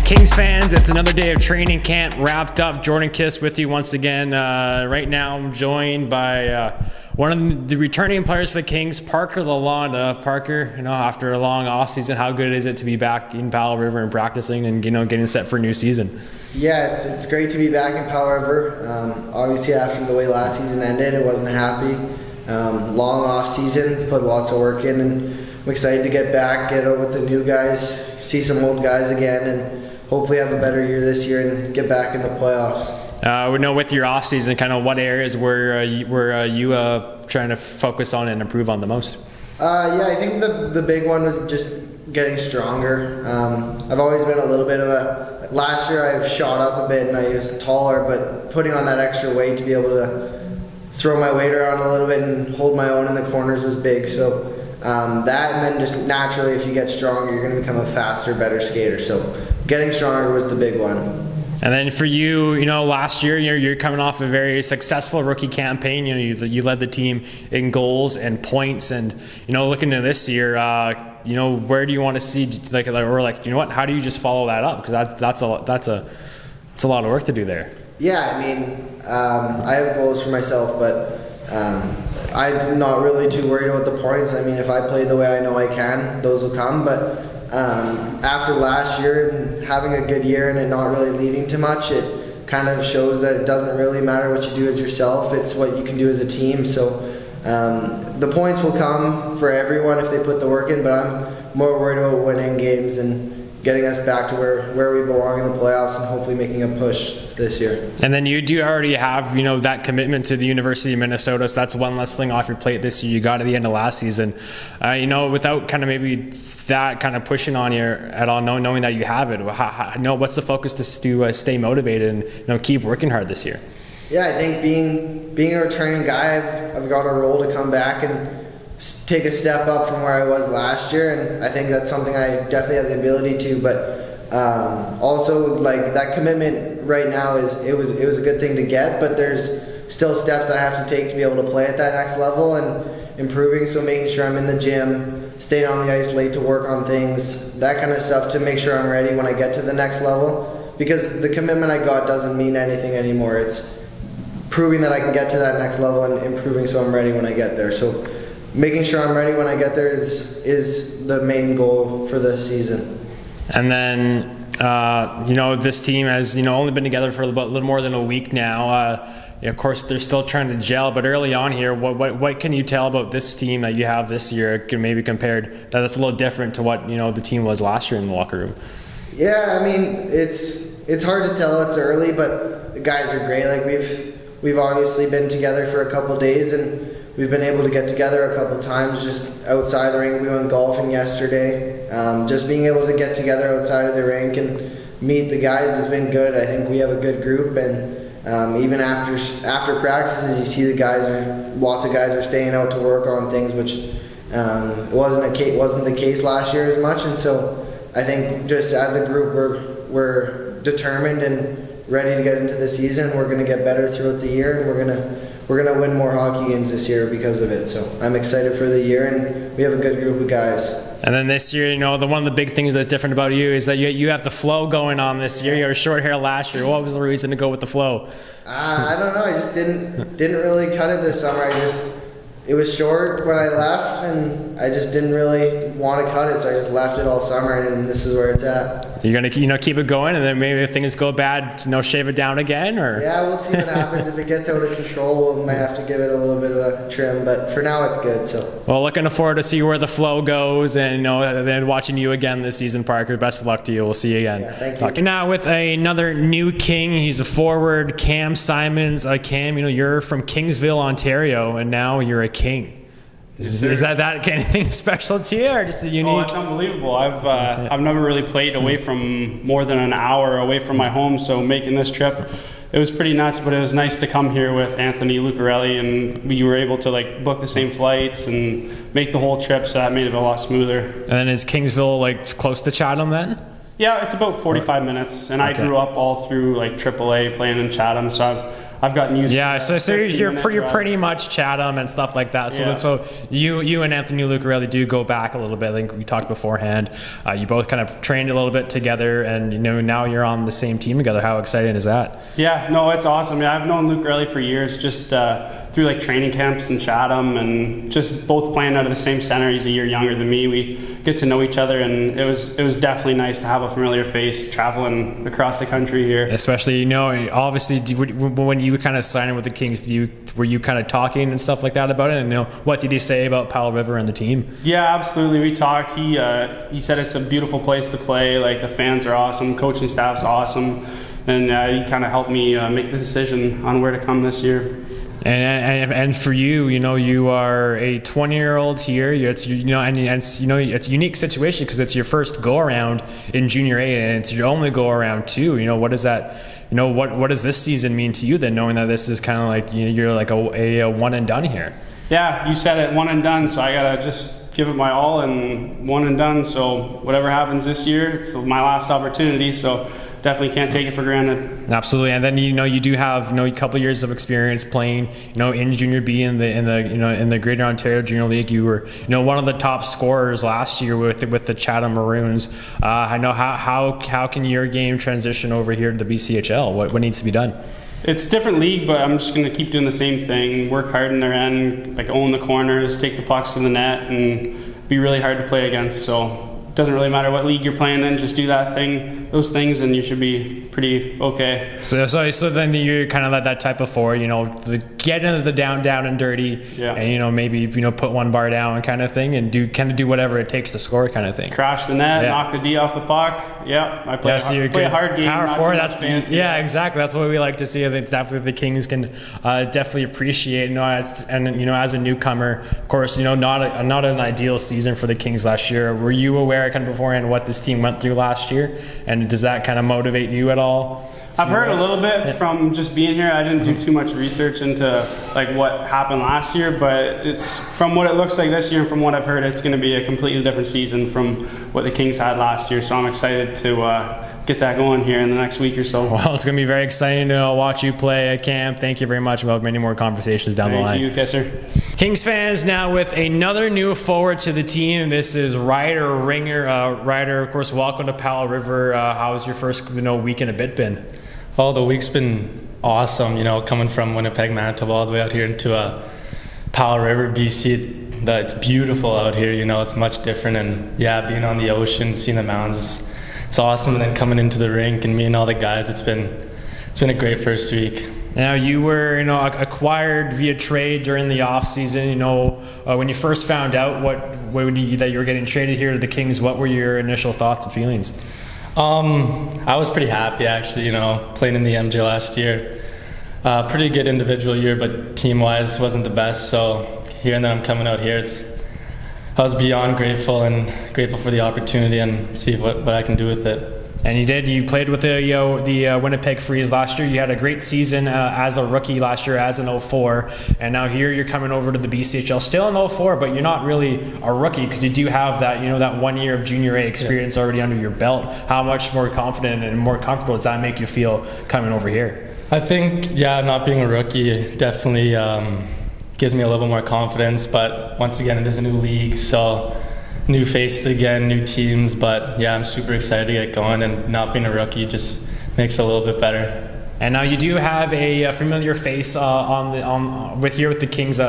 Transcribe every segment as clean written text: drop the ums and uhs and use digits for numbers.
Kings fans, it's another day of training camp wrapped up. Jordan Kiss with you once again. Right now I'm joined by one of the returning players for the Kings, Parker LaLonde. Parker, after a long offseason, how good is it to be back in Powell River and practicing and getting set for a new season? Yeah, it's great to be back in Powell River. Obviously after the way last season ended, I wasn't happy. Long off season, put lots of work in, and I'm excited to get back, get out with the new guys, see some old guys again, and hopefully have a better year this year and get back in the playoffs. We know with your off season, kind of what areas were you trying to focus on and improve on the most? Yeah, I think the big one was just getting stronger. I've always been a little bit of last year I've shot up a bit and I was taller, but putting on that extra weight to be able to throw my weight around a little bit and hold my own in the corners was big. So that, and then just naturally, if you get stronger, you're going to become a faster, better skater. So getting stronger was the big one. And then for you, last year, you're coming off a very successful rookie campaign. You led the team in goals and points, and looking to this year, where do you want to see how do you just follow that up? Because that's a lot of work to do there. Yeah, I mean, I have goals for myself, but I'm not really too worried about the points. I mean, if I play the way I know I can, those will come. But after last year and having a good year and it not really leading to much, it kind of shows that it doesn't really matter what you do as yourself. It's what you can do as a team. So the points will come for everyone if they put the work in, but I'm more worried about winning games and getting us back to where we belong in the playoffs and hopefully making a push this year. And then you do already have, that commitment to the University of Minnesota, so that's one less thing off your plate this year. You got at the end of last season. Without kind of maybe that kind of pushing on you at all, knowing that you have it, what's the focus to stay motivated and keep working hard this year? Yeah, I think being a returning guy, I've got a role to come back and take a step up from where I was last year, and I think that's something I definitely have the ability to. But also, that commitment right now it was a good thing to get, but there's still steps I have to take to be able to play at that next level and improving. So making sure I'm in the gym, staying on the ice late to work on things, that kind of stuff, to make sure I'm ready when I get to the next level. Because the commitment I got doesn't mean anything anymore. It's proving that I can get to that next level and improving so I'm ready when I get there. So making sure I'm ready when I get there is the main goal for the season. And then, this team has, only been together for a little more than a week now. Of course, they're still trying to gel, but early on here, what can you tell about this team that you have this year, maybe compared, that's a little different to what, the team was last year in the locker room? Yeah, I mean, it's hard to tell. It's early, but the guys are great. We've obviously been together for a couple days, and we've been able to get together a couple times just outside the rink. We went golfing yesterday. Just being able to get together outside of the rink and meet the guys has been good. I think we have a good group, and even after practices, you see lots of guys are staying out to work on things, which wasn't the case last year as much. And so I think just as a group, we're determined and ready to get into the season. We're going to get better throughout the year, and we're gonna win more hockey games this year because of it. So I'm excited for the year, and we have a good group of guys. And then this year, one of the big things that's different about you is that you have the flow going on this year. You had short hair last year. What was the reason to go with the flow? I don't know. I just didn't really cut it this summer. It was short when I left, and I just didn't really want to cut it, so I just left it all summer, and this is where it's at. You're gonna keep it going, and then maybe if things go bad, shave it down again, or? Yeah, we'll see what happens. If it gets out of control, we might have to give it a little bit of a trim, but for now it's good. So. Well, looking forward to see where the flow goes, and then watching you again this season, Parker. Best of luck to you. We'll see you again. Yeah, thank you. Talking now with another new King. He's a forward, Cam Symons. Cam, you're from Kingsville, Ontario, and now you're a King. Is that anything special to you, or just a unique? Oh, it's unbelievable. I've never really played away from more than an hour away from my home, so making this trip, it was pretty nuts. But it was nice to come here with Anthony Lucarelli, and we were able to book the same flights and make the whole trip, so that made it a lot smoother. And then is Kingsville close to Chatham then? Yeah, it's about 45 minutes, and I grew up all through like AAA playing in Chatham, so I've gotten used to Yeah, so you're pretty much Chatham and stuff like that. So you and Anthony Lucarelli do go back a little bit. I think we talked beforehand. You both kind of trained a little bit together, and now you're on the same team together. How exciting is that? Yeah, no, it's awesome. Yeah, I've known Lucarelli for years, just through like training camps in Chatham, and just both playing out of the same center. He's a year younger than me. We get to know each other, and it was definitely nice to have a familiar face traveling across the country here. Especially, obviously, when you kind of signed with the Kings, were you kind of talking and stuff like that about it? And what did he say about Powell River and the team? Yeah, absolutely. We talked. He said it's a beautiful place to play. Like, the fans are awesome, coaching staff's awesome, and he kind of helped me make the decision on where to come this year. And for you, you are a 20-year-old here. It's it's a unique situation because it's your first go around in Junior A, and it's your only go around too. What does that? What does this season mean to you then, knowing that this is kind of like you're like a one and done here? Yeah, you said it, one and done. So I gotta just give it my all and one and done. So whatever happens this year, it's my last opportunity. So definitely can't take it for granted. Absolutely. And then you do have a couple years of experience playing in Junior B in the Greater Ontario Junior League. You were one of the top scorers last year with the Chatham Maroons. I know how can your game transition over here to the BCHL? What needs to be done? It's a different league, but I'm just going to keep doing the same thing. Work hard in their end, like own the corners, take the pucks to the net, and be really hard to play against. So it doesn't really matter what league you're playing in. Just do those things, and you should be pretty okay. So then you're kind of like that type of forward, get into the down and dirty, and maybe put one bar down kind of thing, and do whatever it takes to score kind of thing. Crash the net, knock the D off the puck. Yeah, I play a hard game. Power forward, that's fancy. Yeah, exactly. That's what we like to see. I think definitely the Kings can definitely appreciate. As a newcomer, of course, not an ideal season for the Kings last year. Were you aware kind of beforehand what this team went through last year, and does that kind of motivate you at all? I've heard a little bit from just being here. I didn't do too much research into like what happened last year, but it's from what it looks like this year and from what I've heard, it's going to be a completely different season from what the Kings had last year. So I'm excited to get that going here in the next week or so. Well, it's going to be very exciting to watch you play at camp. Thank you very much. We'll have many more conversations down the line. Thank you, Kisser. Kings fans, now with another new forward to the team. This is Ryder Ringor. Ryder, of course, welcome to Powell River. How's your first week and a bit been? Well, the week's been awesome, coming from Winnipeg, Manitoba, all the way out here into Powell River, BC. It's beautiful out here, it's much different. And yeah, being on the ocean, seeing the mountains, it's awesome. And then coming into the rink and meeting all the guys, it's been a great first week. Now, you were, acquired via trade during the off season. When you first found out that you were getting traded here to the Kings, what were your initial thoughts and feelings? I was pretty happy actually, playing in the MJ last year. Pretty good individual year, but team-wise wasn't the best. So hearing that I'm coming out here, I was beyond grateful for the opportunity and see what I can do with it. And you did. You played with the Winnipeg Freeze last year. You had a great season as a rookie last year as an 04. And now here you're coming over to the BCHL, still an 04, but you're not really a rookie because you do have that that 1 year of Junior A experience already under your belt. How much more confident and more comfortable does that make you feel coming over here? I think, not being a rookie definitely gives me a little bit more confidence. But once again, it is a new league, so new faces again, new teams, but I'm super excited to get going, and not being a rookie just makes it a little bit better. And now you do have a familiar face with the Kings.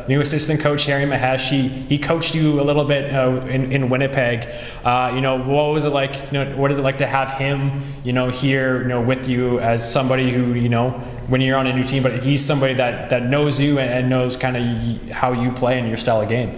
New assistant coach Harry Mahesh. He coached you a little bit in Winnipeg. What was it like? What is it like to have him here with you as somebody who when you're on a new team, but he's somebody that knows you and knows kind of how you play and your style of game.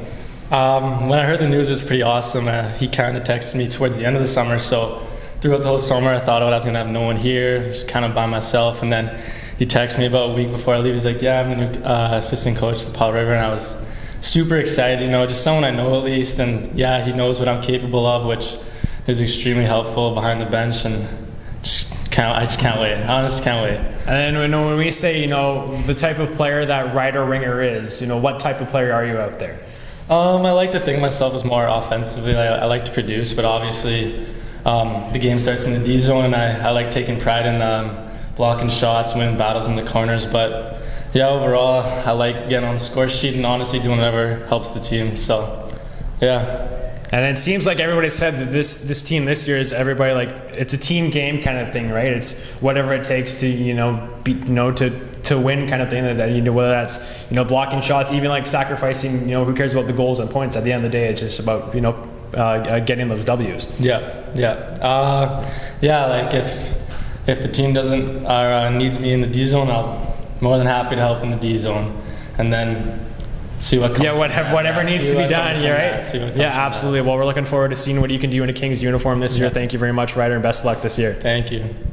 When I heard the news, it was pretty awesome. He kind of texted me towards the end of the summer, so throughout the whole summer I thought I was going to have no one here, just kind of by myself, and then he texted me about a week before I leave. He's like, I'm the new assistant coach at the Powell River, and I was super excited, just someone I know at least, and he knows what I'm capable of, which is extremely helpful behind the bench, and I just can't wait. I honestly can't wait. And then when we say, the type of player that Ryder Ringor is, what type of player are you out there? I like to think of myself as more offensively. I like to produce, but obviously the game starts in the D zone, and I like taking pride in blocking shots, winning battles in the corners. But yeah, overall, I like getting on the score sheet and honestly doing whatever helps the team. So yeah. And it seems like everybody said that this team this year is everybody like it's a team game kind of thing, right? It's whatever it takes to to win kind of thing. That whether that's blocking shots, even like sacrificing. Who cares about the goals and points? At the end of the day, it's just about getting those W's. Yeah. Like if the team doesn't needs me in the D zone, I'm more than happy to help in the D zone, and then see what comes. Yeah, whatever needs to be done. Yeah, right. Yeah, absolutely. Well, we're looking forward to seeing what you can do in a Kings uniform this year. Thank you very much, Ryder, and best of luck this year. Thank you.